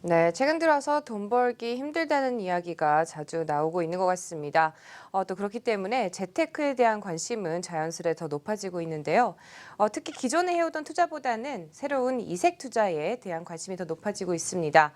네, 최근 들어서 돈 벌기 힘들다는 이야기가 자주 나오고 있는 것 같습니다. 또 그렇기 때문에 재테크에 대한 관심은 자연스레 더 높아지고 있는데요. 특히 기존에 해오던 투자보다는 새로운 이색 투자에 대한 관심이 더 높아지고 있습니다.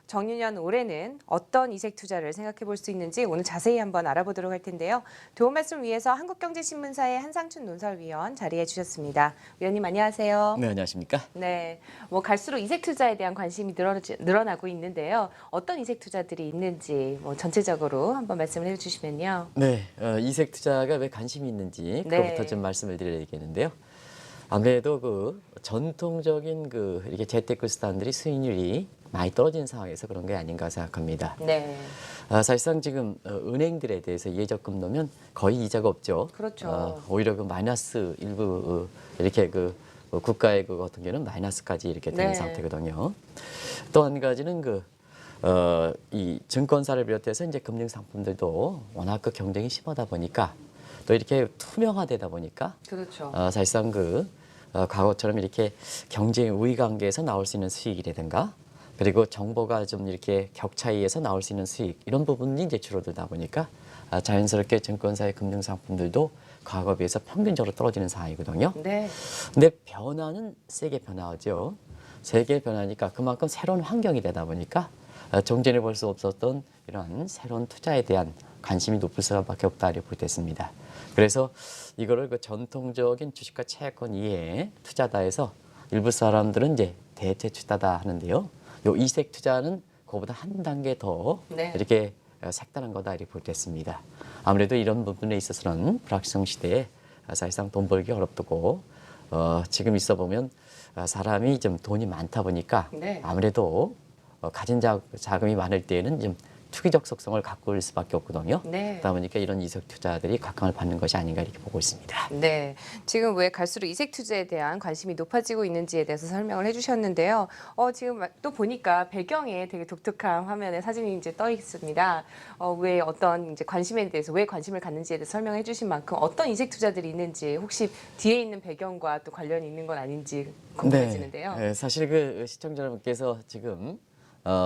정유년 올해는 어떤 이색 투자를 생각해 볼 수 있는지 오늘 자세히 한번 알아보도록 할 텐데요. 도움 말씀 위해서 한국경제신문사의 한상춘 논설위원 자리해 주셨습니다. 위원님 안녕하세요. 네, 안녕하십니까? 네, 갈수록 이색 투자에 대한 관심이 늘어나고 있는데요. 어떤 이색 투자들이 있는지 전체적으로 한번 말씀을 해주시면요. 네, 이색 투자가 왜 관심이 있는지 그거부터 좀 네, 말씀을 드려야겠는데요. 아무래도 그 전통적인 그 이렇게 재테크 수단들이 수익률이 많이 떨어진 상황에서 그런 게 아닌가 생각합니다. 네, 사실상 지금 은행들에 대해서 예적금 넣으면 거의 이자가 없죠. 그렇죠. 오히려 그 마이너스 일부 이렇게 그 국가의 그 같은 경우는 마이너스까지 이렇게 되는 네, 상태거든요. 또 한 가지는 이 증권사를 비롯해서 이제 금융 상품들도 워낙 그 경쟁이 심하다 보니까 또 이렇게 투명화되다 보니까 그렇죠. 사실상 과거처럼 이렇게 경쟁 우위 관계에서 나올 수 있는 수익이라든가 그리고 정보가 좀 이렇게 격차에 의해서 나올 수 있는 수익 이런 부분이 이제 줄어들다 보니까 자연스럽게 증권사의 금융 상품들도 과거에 비해서 평균적으로 떨어지는 상황이거든요. 네, 근데 변화는 세게 변화하죠. 세계 변화니까 그만큼 새로운 환경이 되다 보니까 종전에 볼 수 없었던 이런 새로운 투자에 대한 관심이 높을 수밖에 없다 이렇게 볼 때 있습니다. 그래서 이거를 그 전통적인 주식과 채권 이외에 투자다 해서 일부 사람들은 이제 대체 투자다 하는데요. 요 이색 투자는 그거보다 한 단계 더 네. 이렇게 색다른 거다 이렇게 볼 때 있습니다. 아무래도 이런 부분에 있어서는 불확실성 시대에 사실상 돈 벌기 어렵고 지금 있어 보면 사람이 좀 돈이 많다 보니까 네. 아무래도 가진 자금이 많을 때에는 좀 투기적 속성을 갖고 올 수밖에 없거든요. 네. 그러다 보니까 이런 이색 투자들이 각광을 받는 것이 아닌가 이렇게 보고 있습니다. 네, 지금 왜 갈수록 이색 투자에 대한 관심이 높아지고 있는지에 대해서 설명을 해주셨는데요. 지금 또 보니까 배경에 되게 독특한 화면에 사진이 이제 떠 있습니다. 왜 어떤 이제 관심에 대해서 왜 관심을 갖는지에 대해서 설명해 주신 만큼 어떤 이색 투자들이 있는지 혹시 뒤에 있는 배경과 또 관련이 있는 건 아닌지 궁금해지는데요. 사실 그 시청자 여러분께서 지금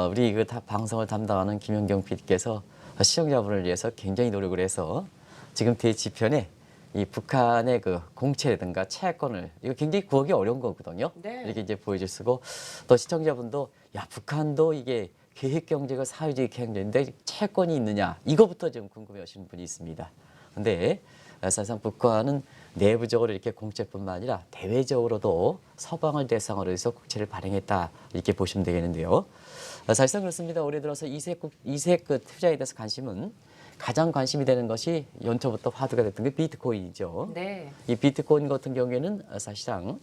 우리 그 방송을 담당하는 김연경 PD께서 시청자분을 위해서 굉장히 노력을 해서 지금 대지편에 이 북한의 그 공채라든가 채권을 이거 굉장히 구하기 어려운 거거든요. 네. 이렇게 이제 보여주시고 또 시청자분도 야 북한도 이게 계획 경제가 사회주의 경제인데 채권이 있느냐 이거부터 좀 궁금해하시는 분이 있습니다. 근데 사실상 북한은 내부적으로 이렇게 공채뿐만 아니라 대외적으로도 서방을 대상으로 해서 국채를 발행했다 이렇게 보시면 되겠는데요. 사실상 그렇습니다. 올해 들어서 이색 그 투자에 대해서 관심은 가장 관심이 되는 것이 연초부터 화두가 됐던 게 비트코인이죠. 네. 이 비트코인 같은 경우에는 사실상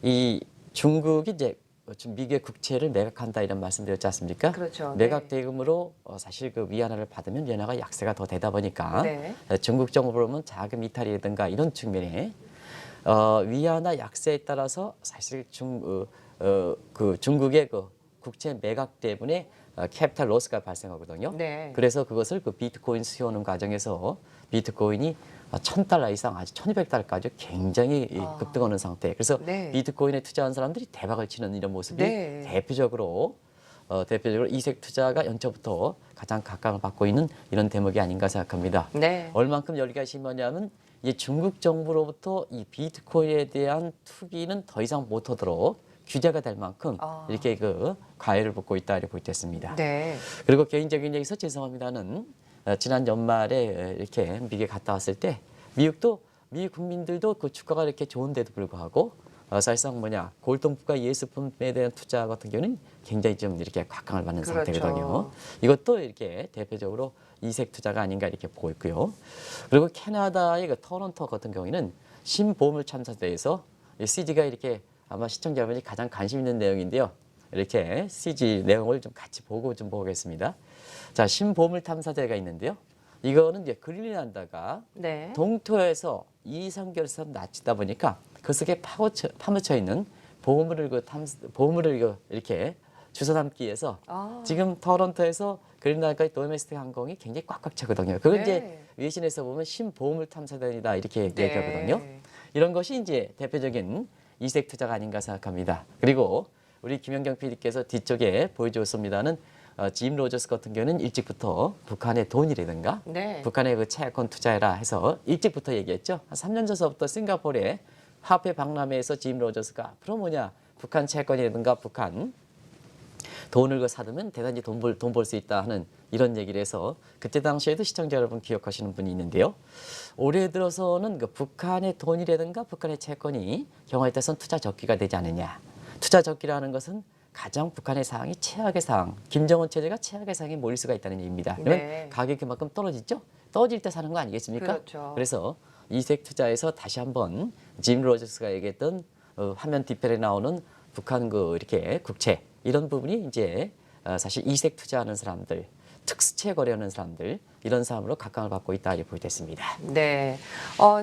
이 중국이 이제 미국의 국채를 매각한다 이런 말씀드렸지 않습니까? 그렇죠. 매각 네. 대금으로 사실 그 위안화를 받으면 위안화가 약세가 더 되다 보니까 네. 중국 정부로 보면 자금 이탈이라든가 이런 측면에 위안화 약세에 따라서 사실 그 중국의 그 국채 매각 때문에 캐피탈 로스가 발생하거든요. 네. 그래서 그것을 그 비트코인 수요하는 과정에서 비트코인이 1,000달러 이상 아직 1,200달러까지 굉장히 급등하는 상태. 그래서 네. 비트코인에 투자한 사람들이 대박을 치는 이런 모습이 네. 대표적으로 이색 투자가 연초부터 가장 각광을 받고 있는 이런 대목이 아닌가 생각합니다. 네. 얼만큼 열기가 심하냐면 이 중국 정부로부터 이 비트코인에 대한 투기는 더 이상 못하도록 규제가 될 만큼 이렇게 그 과외를 받고 있다 이렇게 볼 때 있습니다. 네. 그리고 개인적인 얘기에서 죄송합니다는 지난 연말에 이렇게 미국에 갔다 왔을 때 미국 국민들도 그 주가가 이렇게 좋은데도 불구하고 사실상 골동품과 예술품에 대한 투자 같은 경우는 굉장히 좀 이렇게 각광을 받는 그렇죠. 상태거든요. 이것도 이렇게 대표적으로 이색 투자가 아닌가 이렇게 보고 있고요. 그리고 캐나다의 그 토론토 같은 경우에는 신보물 참사대에서 CG가 이렇게 아마 시청자분이 가장 관심 있는 내용인데요. 이렇게 CG 내용을 좀 같이 보고 좀 보겠습니다. 자, 신보물 탐사대가 있는데요. 이거는 이제 그린란다가 네. 동토에서 이성결선 낮추다 보니까 그 속에 파묻혀 있는 보물을 이렇게 주워 담기 위해서 지금 토론토에서 그린란드까지 도메스틱 항공이 굉장히 꽉꽉 차거든요. 그건 이제 네. 외신에서 보면 신보물 탐사대이다 이렇게 얘기하거든요. 네. 이런 것이 이제 대표적인 이색 투자가 아닌가 생각합니다. 그리고 우리 김연경 PD께서 뒤쪽에 보여주었습니다는 짐 로저스 같은 경우는 일찍부터 북한의 돈이라든가 네. 북한의 그 채권 투자해라 해서 일찍부터 얘기했죠. 한 3년 전서부터 싱가포르에 화폐 박람회에서 짐 로저스가 앞으로 뭐냐 북한 채권이라든가 북한 돈을 그 사두면 대단히 돈 벌 수 있다 하는 이런 얘기를 해서 그때 당시에도 시청자 여러분 기억하시는 분이 있는데요. 올해 들어서는 그 북한의 돈이라든가 북한의 채권이 경우에 따라서는 투자 적기가 되지 않느냐. 투자 적기라는 것은 가장 북한의 상황이 최악의 상황, 김정은 체제가 최악의 상황에 몰릴 수가 있다는 얘기입니다. 그러면 네. 가격이 그만큼 떨어지죠? 떨어질 때 사는 거 아니겠습니까? 그렇죠. 그래서 이색 투자에서 다시 한번 짐 로저스가 얘기했던 화면 뒤편에 나오는 북한 그 이렇게 국채 이런 부분이 이제 사실 이색 투자하는 사람들, 특수채 거래하는 사람들 이런 사람으로 각광을 받고 있다 이렇게 보겠습니다. 네.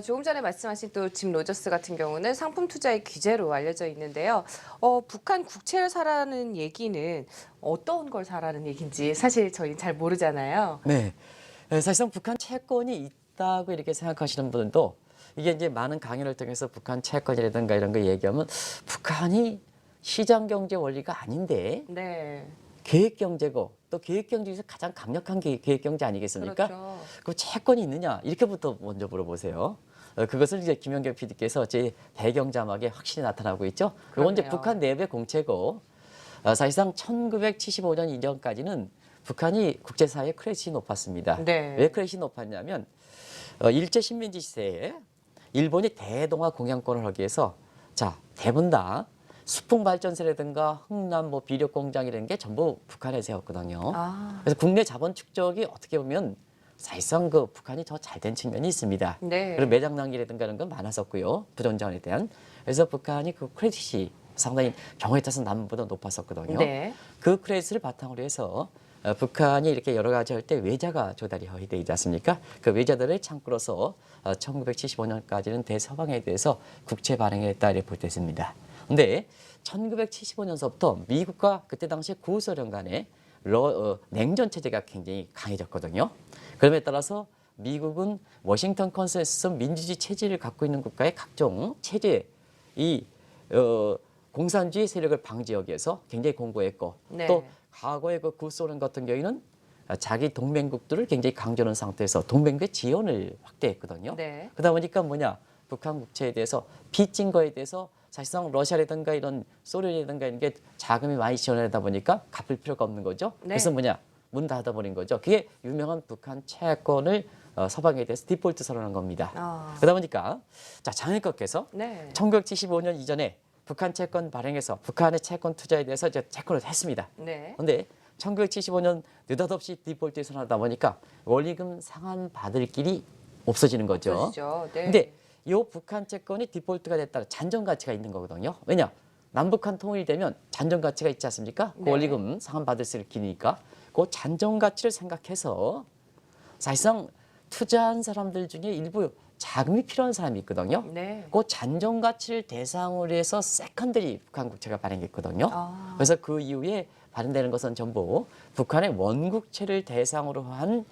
조금 전에 말씀하신 또 짐 로저스 같은 경우는 상품 투자의 귀재로 알려져 있는데요. 북한 국채를 사라는 얘기는 어떤 걸 사라는 얘기인지 사실 저희 잘 모르잖아요. 네, 사실상 북한 채권이 있다고 이렇게 생각하시는 분들도 이게 이제 많은 강연을 통해서 북한 채권이라든가 이런 거 얘기하면 북한이 시장 경제 원리가 아닌데 네. 계획 경제고 또 계획 경제에서 가장 강력한 게 계획 경제 아니겠습니까? 그렇죠. 그 채권이 있느냐 이렇게부터 먼저 물어보세요. 그것을 이제 김연경 PD께서 제 배경 자막에 확실히 나타나고 있죠. 이건 이제 그렇네요. 북한 내부의 공채고 사실상 1975년 이전까지는 북한이 국제사회 크레딧이 높았습니다. 네. 왜 크레딧이 높았냐면 일제 식민지 시대에 일본이 대동아 공양권을 하기 위해서 자 대부분 다 수풍 발전소라든가 흥남 뭐 비료 공장 이런 게 전부 북한에 세웠거든요. 아, 그래서 국내 자본 축적이 어떻게 보면 사실상 그 북한이 더 잘 된 측면이 있습니다. 네. 그리고 매장 낭비라든가 이런 건 많았었고요. 부동산에 대한. 그래서 북한이 그 크레딧이 상당히 경우에 따라서 남보다 높았었거든요. 네. 그 크레딧을 바탕으로 해서 북한이 이렇게 여러 가지 할 때 외자가 조달이 되어 있지 않습니까? 그 외자들을 창구로서 1975년까지는 대서방에 대해서 국채 발행을 했다 이렇게 볼 때 있습니다. 근데 1975년서부터 미국과 그때 당시 구소련 간에 냉전 체제가 굉장히 강해졌거든요. 그럼에 따라서 미국은 워싱턴 컨센서스 민주주의 체제를 갖고 있는 국가의 각종 체제 이 공산주의 세력을 방지하기 위해서 굉장히 공고했고 네. 또 과거의 그 구소련 같은 경우에는 자기 동맹국들을 굉장히 강조하는 상태에서 동맹국의 지원을 확대했거든요. 네. 그러다 보니까 뭐냐 북한 국채에 대해서 빚진 거에 대해서 사실상 러시아라든가 이런 소련이라든가 이런 게 자금이 많이 지원하다 보니까 갚을 필요가 없는 거죠. 네. 그래서 뭐냐 문 닫아버린 거죠. 그게 유명한 북한 채권을 서방에 대해서 디폴트 선언한 겁니다. 그러다 보니까 자 장일권께서 네. 1975년 이전에 북한 채권 발행해서 북한의 채권 투자에 대해서 이제 채권을 했습니다. 네. 그런데 1975년 느닷없이 디폴트 선언하다 보니까 원리금 상환 받을 길이 없어지는 거죠. 없어지죠. 네. 근데 이 북한 채권이 디폴트가 됐다는 잔존 가치가 있는 거거든요. 왜냐? 남북한 통일되면 잔존 가치가 있지 않습니까? 그 네. 원리금 상환 받을 수 있을 길이니까 그 잔존 가치를 생각해서 사실상 투자한 사람들 중에 일부 자금이 필요한 사람이 있거든요. 네. 그 잔존 가치를 대상으로 해서 세컨더리 북한 국채가 발행했거든요. 아. 그래서 그 이후에 발행되는 것은 전부 북한의 원국채를 대상으로 한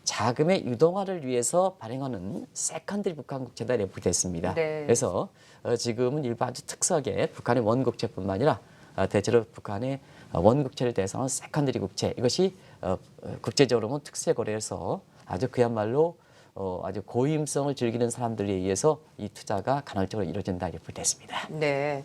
자금의 유동화를 위해서 발행하는 세컨더리 북한 국채다 이렇게 됐습니다. 네. 그래서 지금은 일부 아주 특수하게 북한의 원국채뿐만 아니라 대체로 북한의 원국채를 대상한 세컨더리 국채 이것이 국제적으로 보면 특세 거래에서 아주 그야말로 아주 고임성을 즐기는 사람들에 의해서 이 투자가 간헐적으로 이루어진다 이렇게 됐습니다. 네.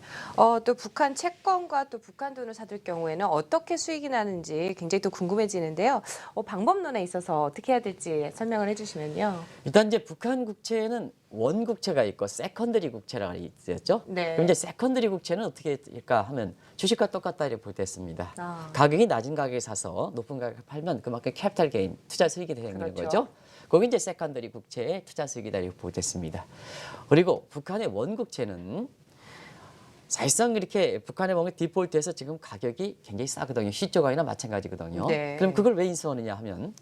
또 북한 채권과 또 북한 돈을 사들 경우에는 어떻게 수익이 나는지 굉장히 또 궁금해지는데요. 방법론에 있어서 어떻게 해야 될지 설명을 해주시면요. 일단 이제 북한 국채는 원국채가 있고 세컨더리 국채라고 있었죠. 네. 그럼 이제 세컨더리 국채는 어떻게 될까 하면 주식과 똑같다 이렇게 볼 때 있습니다. 아. 가격이 낮은 가격에 사서 높은 가격에 팔면 그만큼 캐피탈 게인, 투자 수익이 생기는 그렇죠. 거죠. 거기 이제 세컨더리 국채의 투자 수익이다 이렇게 보겠습니다. 그리고 북한의 원국채는 사실상 이렇게 북한에 보면 디폴트해서 지금 가격이 굉장히 싸거든요. 시조각이나 마찬가지거든요. 네. 그럼 그걸 왜 인수하느냐 하면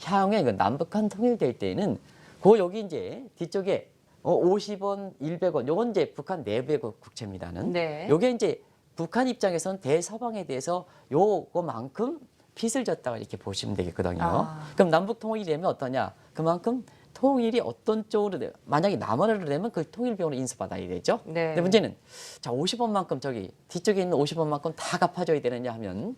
향후에 그 남북한 통일될 때에는 그 여기 이제 뒤쪽에 50원, 100원 요건 이제 북한 내부의 국채입니다는. 네. 요게 이제 북한 입장에서는 대서방에 대해서 요거만큼 빚을 졌다고 이렇게 보시면 되겠거든요. 아. 그럼 남북 통일이 되면 어떠냐? 그만큼 통일이 어떤 쪽으로 만약에 남한으로 되면 그 통일비용을 인수받아야 되죠. 네. 근데 문제는 자 50원만큼 저기 뒤쪽에 있는 50원만큼 다 갚아줘야 되느냐 하면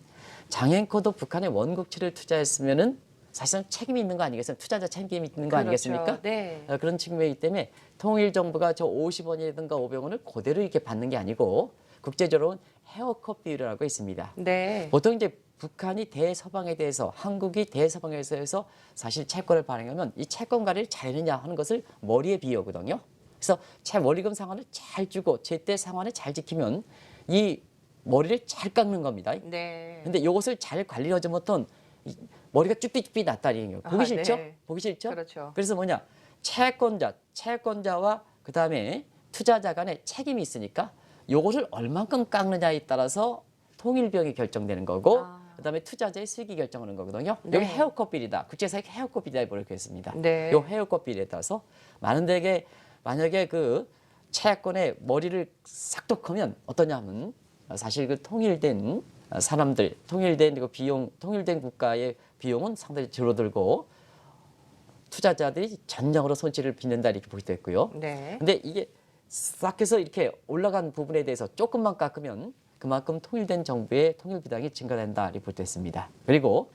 장앵커도 북한의 원국치를 투자했으면은 사실상 책임이 있는 거 아니겠어요? 투자자 책임이 있는 거 그렇죠. 아니겠습니까? 네. 그런 측면이기 때문에 통일 정부가 저 50원이라든가 500원을 그대로 이렇게 받는 게 아니고 국제적으로는 헤어컷 비율이라고 있습니다. 네. 보통 이제 북한이 대서방에 대해서 한국이 대서방에 대해서 사실 채권을 발행하면 이 채권 관리를 잘했느냐 하는 것을 머리에 비우거든요. 그래서 원리금 상환을 잘 주고 제때 상환을 잘 지키면 이 머리를 잘 깎는 겁니다. 네. 근데 이것을 잘 관리하지 못한 머리가 쭈삐쭈삐 났다는 거예요. 보기 싫죠? 네. 보기 싫죠? 그렇죠. 그래서 뭐냐? 채권자와 그다음에 투자자 간의 책임이 있으니까 요것을 얼만큼 깎느냐에 따라서 통일비용이 결정되는 거고 그다음에 투자자의 수익이 결정하는 거거든요. 네. 여기 헤어컷 비리다. 국제사회 헤어컷 비리다 이렇게 했습니다. 네. 요 헤어컷 비리에 따라서 만약에 그 채권의 머리를 싹둑하면 어떠냐면 사실 그 통일된 사람들, 통일된 그 비용, 통일된 국가의 비용은 상당히 줄어들고 투자자들이 전량으로 손실을 빚는다 이렇게 보기도 했고요. 네. 근데 이게 싹 해서 이렇게 올라간 부분에 대해서 조금만 깎으면 그만큼 통일된 정부의 통일 비당이 증가된다 이렇게 보기도 했습니다. 그리고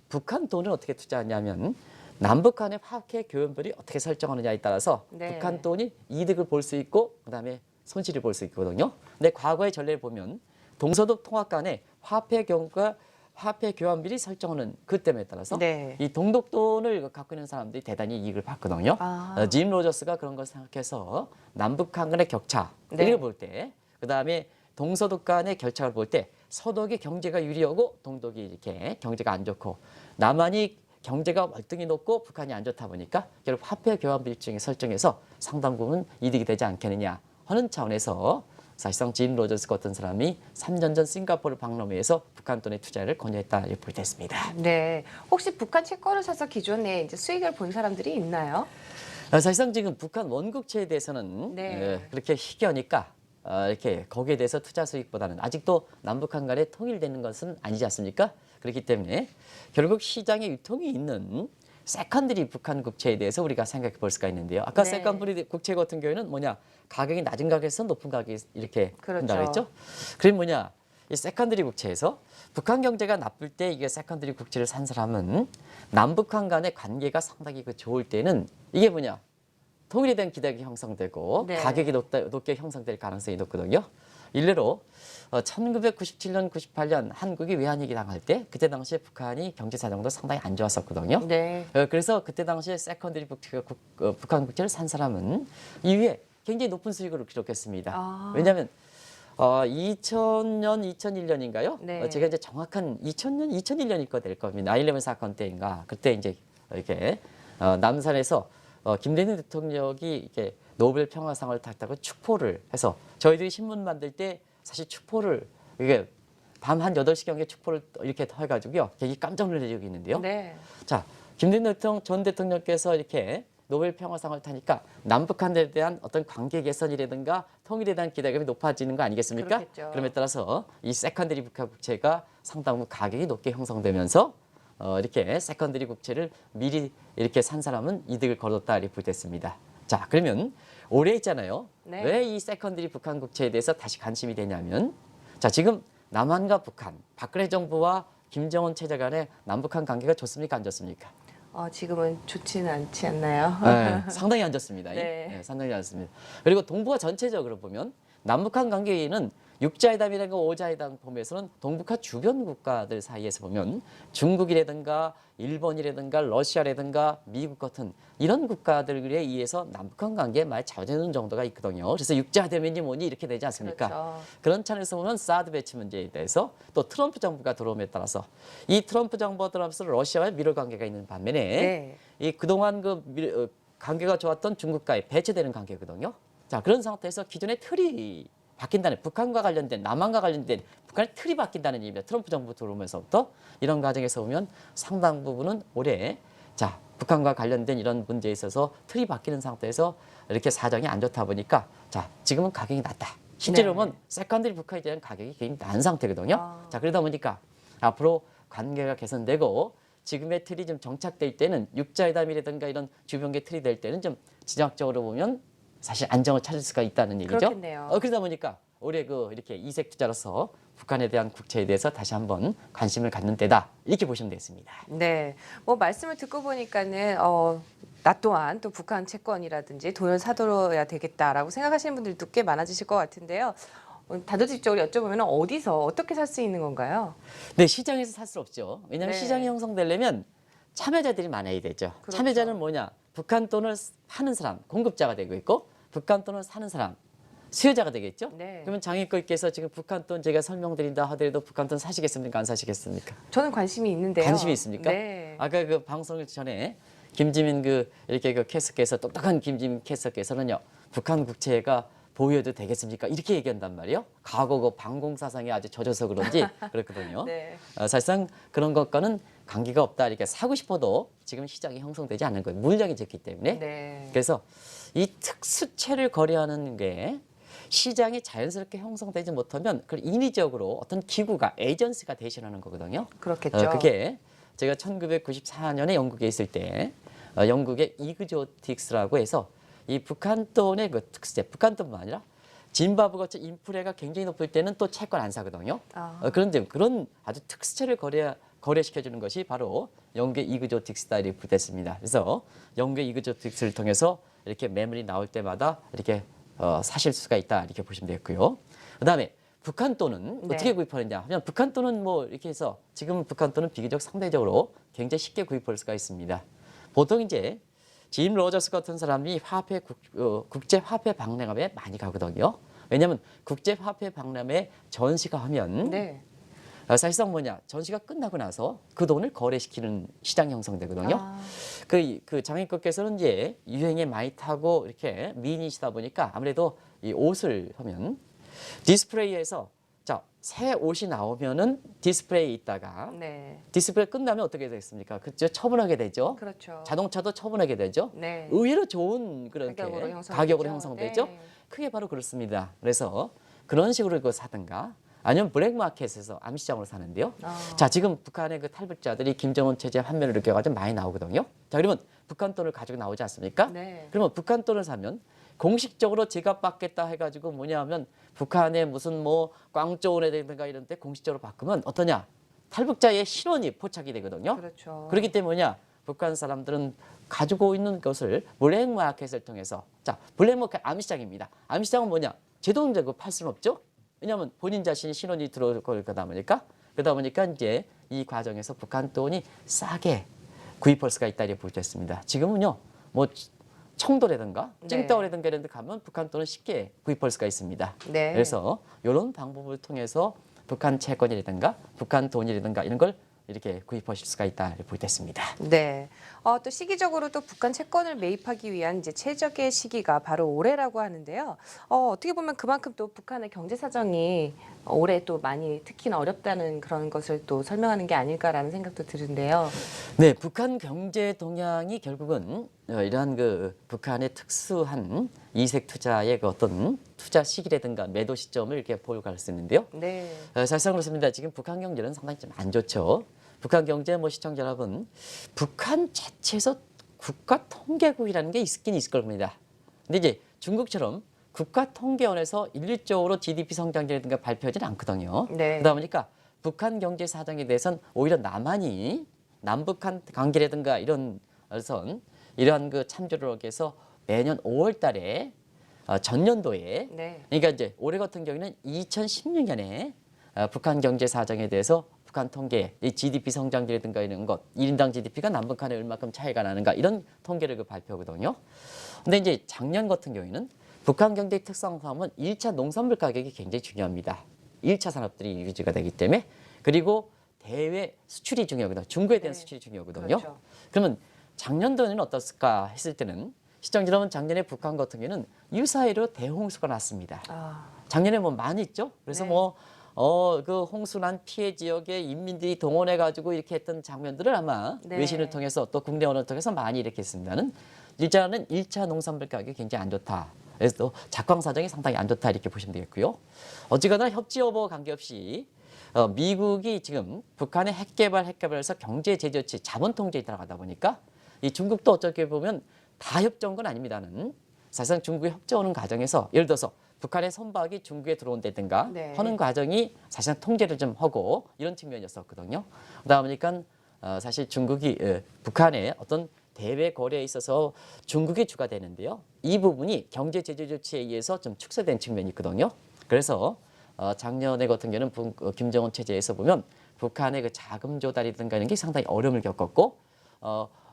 북한 돈을 어떻게 투자하냐면 남북 간의 화폐 교환별이 어떻게 설정하느냐에 따라서 네. 북한 돈이 이득을 볼 수 있고 그다음에 손실을 볼 수 있거든요. 근데 과거의 전례를 보면 동서독 통합 간의 화폐 교환비리 설정하는 그 때문에 따라서 네. 이 동독돈을 갖고 있는 사람들이 대단히 이익을 받거든요. 짐 로저스가 그런 걸 생각해서 남북한 간의 격차 네. 이걸 볼 때, 그다음에 동서독 간의 격차를 볼 때 서독이 경제가 유리하고 동독이 이렇게 경제가 안 좋고 남한이 경제가 월등히 높고 북한이 안 좋다 보니까 결국 화폐 교환 비율증에 설정해서 상당 부분 이득이 되지 않겠느냐 하는 차원에서 사실상 짐 로저스 같은 사람이 3년 전 싱가포르 박람회에서 북한 돈의 투자를 권유했다 이렇게 볼 때 있습니다. 네. 혹시 북한 채권을 사서 기존에 이제 수익을 본 사람들이 있나요? 사실상 지금 북한 원국채에 대해서는 네. 그렇게 희귀하니까 이렇게 거기에 대해서 투자 수익보다는 아직도 남북한 간에 통일되는 것은 아니지 않습니까? 그렇기 때문에 결국 시장에 유통이 있는 세컨드리 북한 국채에 대해서 우리가 생각해 볼 수가 있는데요. 아까 네. 세컨드리 국채 같은 경우에는 뭐냐? 가격이 낮은 가격에서 높은 가격이 이렇게 그렇죠. 한다고 했죠. 그럼 뭐냐? 이 세컨드리 국채에서 북한 경제가 나쁠 때 이게 세컨드리 국채를 산 사람은 남북한 간의 관계가 상당히 좋을 때는 이게 뭐냐? 통일에 대한 기대가 형성되고 네. 가격이 높게 형성될 가능성이 높거든요. 일례로 1997년, 98년 한국이 외환위기 당할 때 그때 당시에 북한이 경제 사정도 상당히 안 좋았었거든요. 네. 그래서 그때 당시에 세컨드리 북한 국채를 산 사람은 이후에 굉장히 높은 수익을 기록했습니다. 왜냐하면 2000년, 2001년인가요? 네. 제가 이제 정확한 2000년, 2001년일 거 될 겁니다. 9/11 사건 때인가 그때 이제 이렇게 남산에서 김대중 대통령이 이렇게 노벨 평화상을 탔다고 축포를 해서 저희들이 신문 만들 때 사실 축포를 이게 밤 한 8시경에 축포를 이렇게 해가지고요. 되게 깜짝 놀란 적이 있는데요. 네. 자, 김대중 전 대통령께서 이렇게 노벨 평화상을 타니까 남북한에 대한 어떤 관계 개선이라든가 통일에 대한 기대감이 높아지는 거 아니겠습니까? 그렇겠죠. 그럼에 따라서 이 세컨드리 북한 국채가 상당 부분 가격이 높게 형성되면서 이렇게 세컨드리 국채를 미리 이렇게 산 사람은 이득을 거뒀다 이렇게 보겠습니다. 자, 그러면 올해 있잖아요. 네. 왜 이 세컨드리 북한 국채에 대해서 다시 관심이 되냐면 자, 지금 남한과 북한, 박근혜 정부와 김정은 체제 간의 남북한 관계가 좋습니까? 안 좋습니까? 지금은 좋지는 않지 않나요? 네, 상당히 안 좋습니다. 네. 상당히 안 좋습니다. 그리고 동북아 전체적으로 보면 남북한 관계는 육자회담이라든가 오자회담 보면서는 동북아 주변 국가들 사이에서 보면 중국이라든가 일본이라든가 러시아라든가 미국 같은 이런 국가들에 의해서 남북한 관계에 많이 자제되는 정도가 있거든요. 그래서 육자회담이니 뭐니 이렇게 되지 않습니까? 그렇죠. 그런 차원에서 보면 사드 배치 문제에 대해서 또 트럼프 정부가 들어옴에 따라서 이 트럼프 정부가 들어오면서 러시아와 미러 관계가 있는 반면에 네. 이 그동안 관계가 좋았던 중국과의 배제되는 관계거든요. 자, 그런 상태에서 기존의 틀이 바뀐다는 북한과 관련된 남한과 관련된 북한의 틀이 바뀐다는 얘기입니다. 트럼프 정부 들어오면서부터 이런 과정에서 보면 상당 부분은 올해 자 북한과 관련된 이런 문제에 있어서 틀이 바뀌는 상태에서 이렇게 사정이 안 좋다 보니까 자 지금은 가격이 낮다. 실제로 보면 세컨드리 북한에 대한 가격이 굉장히 낮은 상태거든요. 자 그러다 보니까 앞으로 관계가 개선되고 지금의 틀이 좀 정착될 때는 육자회담이라든가 이런 주변계 틀이 될 때는 좀 지정학적으로 보면 사실 안정을 찾을 수가 있다는 얘기죠. 그렇겠네요. 그러다 보니까 올해 이렇게 이색 투자로서 북한에 대한 국채에 대해서 다시 한번 관심을 갖는 때다 이렇게 보시면 되겠습니다. 네, 뭐 말씀을 듣고 보니까는 나 또한 또 북한 채권이라든지 돈을 사둬야 되겠다라고 생각하시는 분들도 꽤 많아지실 것 같은데요. 단도직입적으로 여쭤보면 어디서 어떻게 살 수 있는 건가요? 네, 시장에서 살 수 없죠. 왜냐하면 네. 시장이 형성되려면 참여자들이 많아야 되죠. 그렇죠. 참여자는 뭐냐? 북한 돈을 파는 사람, 공급자가 되고 있고 북한 돈을 사는 사람, 수요자가 되겠죠. 네. 그러면 장인권께서 지금 북한 돈 제가 설명드린다 하더라도 북한 돈 사시겠습니까? 안 사시겠습니까? 저는 관심이 있는데요. 관심이 있습니까? 네. 아까 그 방송을 전에 김지민 이렇게 캐스터께서 똑똑한 김지민 캐스터께서는요 북한 국채가 보유해도 되겠습니까? 이렇게 얘기한단 말이에요. 과거 그 방공사상에 아주 젖어서 그런지 그렇거든요. 네. 사실상 그런 것과는 관계가 없다. 이렇게 사고 싶어도 지금 시장이 형성되지 않는 거예요. 물량이 적기 때문에. 네. 그래서 이 특수채를 거래하는 게 시장이 자연스럽게 형성되지 못하면 그걸 인위적으로 어떤 기구가 에이전시가 대신하는 거거든요. 그렇겠죠. 그게 제가 1994년에 영국에 있을 때 영국의 이그조틱스라고 해서 이 북한 돈의 그 특수채, 북한 돈뿐만 아니라 짐바브we 같이 인플레가 굉장히 높을 때는 또 채권 안 사거든요. 그런데 그런 아주 특수채를 거래시켜주는 것이 바로 영국의 이그조틱스다 이렇게 됐습니다. 그래서 영국의 이그조틱스를 통해서 이렇게 매물이 나올 때마다 이렇게 사실 수가 있다 이렇게 보시면 되겠고요. 그다음에 북한 돈은 네. 어떻게 구입하느냐 하면 북한 돈은 뭐 이렇게 해서 지금 북한 돈은 비교적 상대적으로 굉장히 쉽게 구입할 수가 있습니다. 보통 이제 짐 로저스 같은 사람이 국제 화폐 박람회에 많이 가거든요. 왜냐하면 국제 화폐 박람회 전시가 하면 네. 사실상 뭐냐 전시가 끝나고 나서 그 돈을 거래시키는 시장이 형성되거든요. 그 장인권께서는 이제 유행에 많이 타고 이렇게 미인이시다 보니까 아무래도 이 옷을 하면 디스플레이에서 새 옷이 나오면은 디스플레이에 있다가 네. 디스플레이 끝나면 어떻게 되겠습니까? 그죠? 처분하게 되죠. 그렇죠. 자동차도 처분하게 되죠. 네. 의외로 좋은 그런 가격으로 형성되죠. 네. 크게 바로 그렇습니다. 그래서 그런 식으로 이거 사든가 아니면 블랙마켓에서 암시장으로 사는데요. 자, 지금 북한의 그 탈북자들이 김정은 체제 환멸을 느껴가지고 많이 나오거든요. 자, 그러면 북한 돈을 가지고 나오지 않습니까? 네. 그러면 북한 돈을 사면 공식적으로 지갑 받겠다 해가지고 뭐냐면 북한의 무슨 뭐 광저우라든가 이런 데 공식적으로 바꾸면 어떠냐? 탈북자의 신원이 포착이 되거든요. 그렇죠. 그렇기 때문에 뭐냐? 북한 사람들은 가지고 있는 것을 블랙마켓을 통해서 블랙마켓 암시장입니다. 암시장은 뭐냐? 제 돈 들고 팔 수는 없죠. 왜냐하면 본인 자신이 신원이 들어올 거다 보니까 이제 이 과정에서 북한 돈이 싸게 구입할 수가 있다 이렇게 볼수 있습니다. 지금은요, 뭐 청도라든가 찡따오라든가 이런 데 가면 북한 돈을 쉽게 구입할 수가 있습니다. 네. 그래서 이런 방법을 통해서 북한 채권이라든가 북한 돈이라든가 이런 걸 이렇게 구입하실 수가 있다 이렇게 볼 수 있습니다. 네. 또 시기적으로 또 북한 채권을 매입하기 위한 이제 최적의 시기가 바로 올해라고 하는데요. 어떻게 보면 그만큼 또 북한의 경제 사정이 올해 또 많이 특히나 어렵다는 그런 것을 또 설명하는 게 아닐까라는 생각도 드는데요. 네, 북한 경제 동향이 결국은 이러한 그 북한의 특수한 이색 투자의 그 어떤 투자 시기라든가 매도 시점을 이렇게 보여갈 수 있는데요. 네. 사실상 그렇습니다. 지금 북한 경제는 상당히 좀 안 좋죠. 북한 경제 시청자 여러분, 북한 자체에서 국가통계국이라는 게 있긴 있을 겁니다. 근데 이제 중국처럼 국가통계원에서 일률적으로 GDP 성장률이라든가 발표하지는 않거든요. 네. 그러다 보니까 북한 경제 사정에 대해서는 오히려 남한이 남북한 관계라든가 이러한 그 참조를 하기 위해서 매년 5월 달에 전년도에 네. 그러니까 이제 올해 같은 경우에는 2016년에 북한 경제 사정에 대해서 북한 통계, 이 GDP 성장률이라든가 이런 것, 1인당 GDP가 남북한에 얼마큼 차이가 나는가 이런 통계를 발표하거든요. 근데 이제 작년 같은 경우에는 북한 경제 특성 사업은 1차 농산물 가격이 굉장히 중요합니다. 1차 산업들이 유지가 되기 때문에 그리고 대외 수출이 중요하거든요. 중국에 대한 수출이 중요하거든요. 그렇죠. 그러면 작년도에는 어떻을까 했을 때는 시청자 여러분 작년에 북한 같은 경우에는 유사히로 대홍수가 났습니다. 작년에 많이 있죠. 그래서 네. 그 홍수난 피해 지역의 인민들이 동원해 가지고 이렇게 했던 장면들을 아마 네. 외신을 통해서 또 국내 언어를 통해서 많이 이렇게 했습니다는 일단은 1차 농산물 가격이 굉장히 안 좋다. 그래서 또 작황 사정이 상당히 안 좋다 이렇게 보시면 되겠고요. 어찌거나 협지 여부 관계없이 미국이 지금 북한의 핵개발해서 경제 제조치, 자본 통제에 들어가다 보니까 이 중국도 어떻게 보면 다 협조한 건 아닙니다는 사실상 중국이 협조하는 과정에서 예를 들어서 북한의 선박이 중국에 들어온다든가 네. 하는 과정이 사실상 통제를 좀 하고 이런 측면이었었거든요. 그러다 보니까 사실 중국이 북한의 어떤 대외 거래에 있어서 중국이 주가 되는데요. 이 부분이 경제 제재 조치에 의해서 좀 축소된 측면이 있거든요. 그래서 작년에 같은 경우는 김정은 체제에서 보면 북한의 그 자금 조달이든가 이런 게 상당히 어려움을 겪었고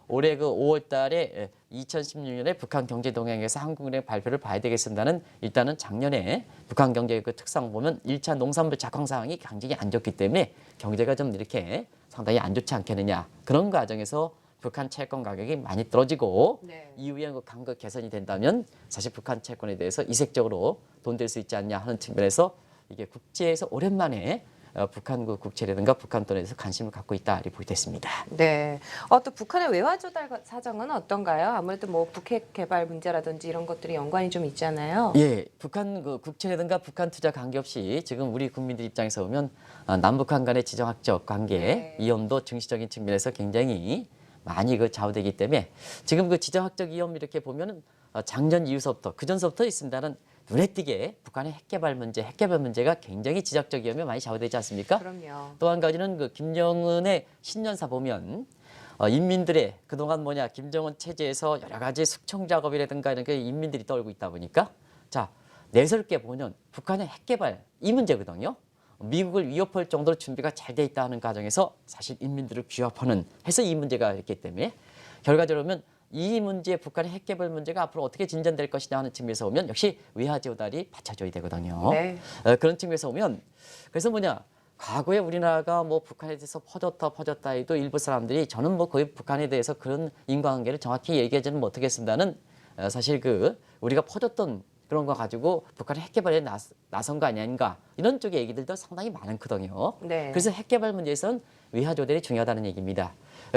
올해 그 5월 달에 2016년에 북한 경제 동향에서 한국은행 발표를 봐야 되겠습니다는 일단은 작년에 북한 경제의 그 특성 보면 1차 농산물 작황 상황이 굉장히 안 좋기 때문에 경제가 좀 이렇게 상당히 안 좋지 않겠느냐. 그런 과정에서 북한 채권 가격이 많이 떨어지고 네. 이후에 그 간극 개선이 된다면 사실 북한 채권에 대해서 이색적으로 돈 될 수 있지 않냐 하는 측면에서 이게 국제에서 오랜만에 북한 그 국채라든가 북한 돈에 대해서 관심을 갖고 있다 이렇게 보겠습니다. 네. 또 북한의 외화 조달 사정은 어떤가요? 아무래도 뭐 북핵 개발 문제라든지 이런 것들이 연관이 좀 있잖아요. 예, 북한 그 국채라든가 북한 투자 관계없이 지금 우리 국민들 입장에서 보면 남북한 간의 지정학적 관계 네. 이념도 증시적인 측면에서 굉장히 많이 그 좌우되기 때문에 지금 그 지정학적 위험 이렇게 보면은 작년 이후서부터 그 전서부터 있습니다는 눈에 띄게 북한의 핵개발 문제가 굉장히 지정학적 위험에 많이 좌우되지 않습니까? 그럼요. 또 한 가지는 그 김정은의 신년사 보면 인민들의 그동안 김정은 체제에서 여러 가지 숙청 작업이라든가 이런 게 인민들이 떨고 있다 보니까 자 내설게 보면 북한의 핵개발 이 문제거든요. 미국을 위협할 정도로 준비가 잘 돼 있다는 과정에서 사실 인민들을 규합하는 해서 이 문제가 있기 때문에 결과적으로 보면 이 문제 북한의 핵개발 문제가 앞으로 어떻게 진전될 것이냐 하는 측면에서 보면 역시 외화 조달이 받쳐줘야 되거든요. 네. 그런 측면에서 보면 그래서 과거에 우리나라가 뭐 북한에 대해서 퍼졌다 해도 일부 사람들이 저는 뭐 거의 북한에 대해서 그런 인과관계를 정확히 얘기하지는 못하겠습니다는 사실 그 우리가 퍼졌던 그런 거 가지고 북한의 핵개발에 나선 거 아닌가 이런 쪽의 얘기들도 상당히 많거든요. 네. 그래서 핵개발 문제에서는 외화 조달이 중요하다는 얘기입니다.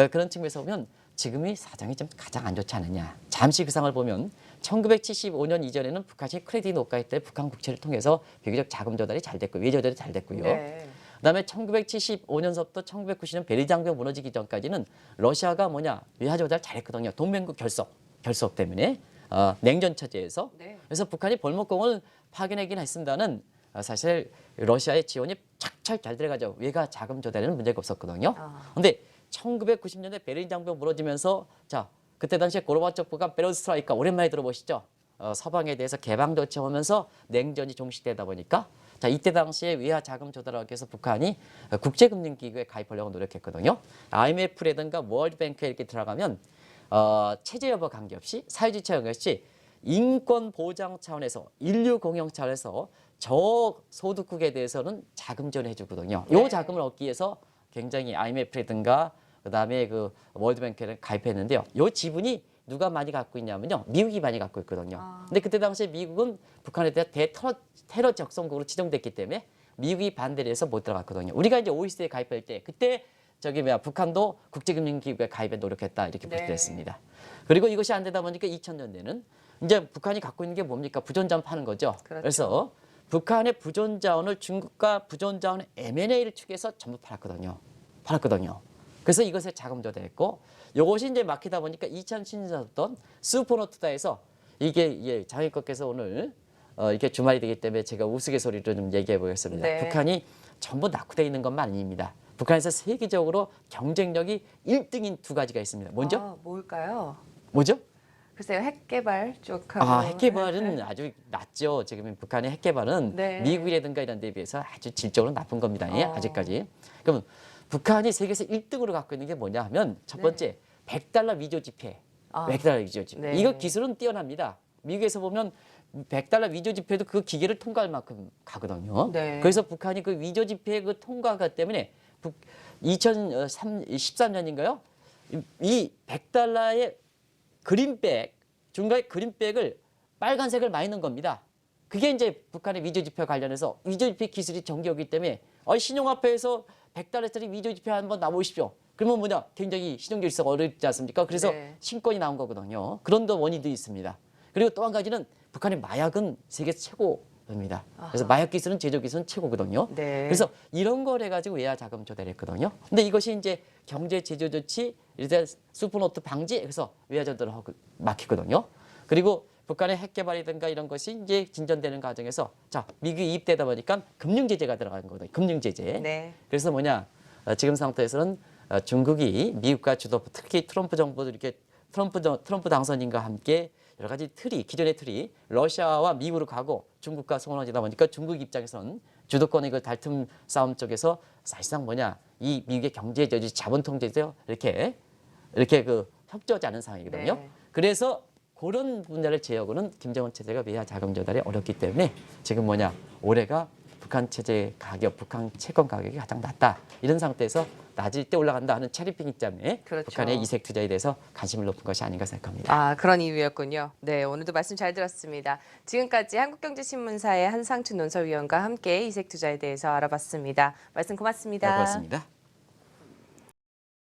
그런 측면에서 보면 지금이 사정이 좀 가장 안 좋지 않느냐. 잠시 그 상을 보면 1975년 이전에는 북한이 크레딧 노가에 때 북한 국채를 통해서 비교적 자금 조달이 잘 됐고 외 조달이 잘 됐고요. 네. 그다음에 1975년서부터 1990년 베를린 장벽 무너지기 전까지는 러시아가 외화 조달 잘했거든요. 동맹국 결속 때문에 냉전 체제에서. 네. 그래서 북한이 볼목공을 파견하긴 했습니다는 사실 러시아의 지원이 착착 잘 들어가죠. 외가 자금 조달에는 문제가 없었거든요. 그런데 1990년대 베를린 장벽 무너지면서 그때 당시에 고르바초프가 베로스트라이카 오랜만에 들어보시죠. 서방에 대해서 개방 조치하면서 냉전이 종식되다 보니까 이때 당시에 외화 자금 조달하기 위해서 북한이 국제금융기구에 가입하려고 노력했거든요. IMF라든가 월드뱅크에 이렇게 들어가면 체제 여부 관계없이 사회주의 관계없이 인권 보장 차원에서 인류 공영 차원에서 저소득국에 대해서는 자금 지원해 주거든요. 네. 이 자금을 얻기 위해서 굉장히 IMF라든가 그다음에 그 월드뱅크에 가입했는데요. 이 지분이 누가 많이 갖고 있냐면요. 미국이 많이 갖고 있거든요. 근데 그때 당시에 미국은 북한에 대한 테러 적성국으로 지정됐기 때문에 미국이 반대를 해서 못 들어갔거든요. 우리가 이제 OECD에 가입할 때 그때 북한도 국제금융기구에 가입에 노력했다 이렇게 네. 보시게 됐습니다. 그리고 이것이 안 되다 보니까 2000년대는 이제 북한이 갖고 있는 게 뭡니까? 부존자원 파는 거죠. 그렇죠. 그래서 북한의 부존자원을 중국과 부존자원의 M&A를 투기해서 전부 팔았거든요. 그래서 이것에 자금 조달했고 이것이 이제 막히다 보니까 2010년부터 슈퍼노트다에서 이게 장애권께서 오늘 이게 주말이 되기 때문에 제가 우스갯소리로 좀 얘기해 보겠습니다. 네. 북한이 전부 낙후되어 있는 것만 아닙니다. 북한에서 세계적으로 경쟁력이 1등인 두 가지가 있습니다. 먼저 뭘까요? 뭐죠? 글쎄요, 핵 개발 쪽하고. 핵 개발은 아주 낮죠. 지금 북한의 핵 개발은 네. 미국이라든가 이런 데에 비해서 아주 질적으로 나쁜 겁니다. 예, 어. 아직까지. 그럼 북한이 세계에서 1등으로 갖고 있는 게 뭐냐 하면 첫 번째 $100 위조 지폐. $100 위조 지폐. 네. 이거 기술은 뛰어납니다. 미국에서 보면 $100 위조 지폐도 그 기계를 통과할 만큼 가거든요. 네. 그래서 북한이 그 위조 지폐 그 통과가 때문에 2013년인가요? 이 $100의 그린백 중간에 그린백을 빨간색을 많이 넣은 겁니다. 그게 이제 북한의 위조 지폐 관련해서 위조 지폐 기술이 정교하기 때문에 신용화폐에서 $100짜리 위조 지폐 한번 나오십시오. 그러면 굉장히 신용 질서가 어렵지 않습니까? 그래서 네. 신권이 나온 거거든요. 그런 원인도 있습니다. 그리고 또 한 가지는 북한의 마약은 세계 최고 겁니다. 그래서 마약 기술은 제조 기술은 최고거든요. 네. 그래서 이런 걸 해가지고 외화 자금 조달을 했거든요. 근데 이것이 이제 경제 제조 조치, 이제 슈퍼노트 방지, 그래서 외화 조달을 하고 막히거든요. 그리고 북한의 핵 개발이든가 이런 것이 이제 진전되는 과정에서 자 미국이 이입되다 보니까 금융 제재가 들어가는 거거든요. 금융 제재. 네. 그래서 뭐냐 지금 상태에서는 중국이 미국과 주도 특히 트럼프 정부도 이렇게 트럼프 당선인과 함께 여러 가지 틀이 기존의 틀이 러시아와 미국으로 가고 중국과 소원하다 보니까 중국 입장에서는 주도권의 그 다툼 싸움 쪽에서 사실상 뭐냐 이 미국의 경제 저지 자본 통제에서 이렇게 그 협조하지 않은 상황이거든요. 네. 그래서 그런 분야를 제어하고는 김정은 체제가 외화 자금 조달이 어렵기 때문에 지금 뭐냐 올해가 북한 체제 가격, 북한 채권 가격이 가장 낮다. 이런 상태에서 낮을 때 올라간다 하는 체리핑 입장에 그렇죠. 북한의 이색 투자에 대해서 관심을 높은 것이 아닌가 생각합니다. 아, 그런 이유였군요. 네, 오늘도 말씀 잘 들었습니다. 지금까지 한국경제신문사의 한상춘 논설위원과 함께 이색 투자에 대해서 알아봤습니다. 말씀 고맙습니다. 네, 고맙습니다.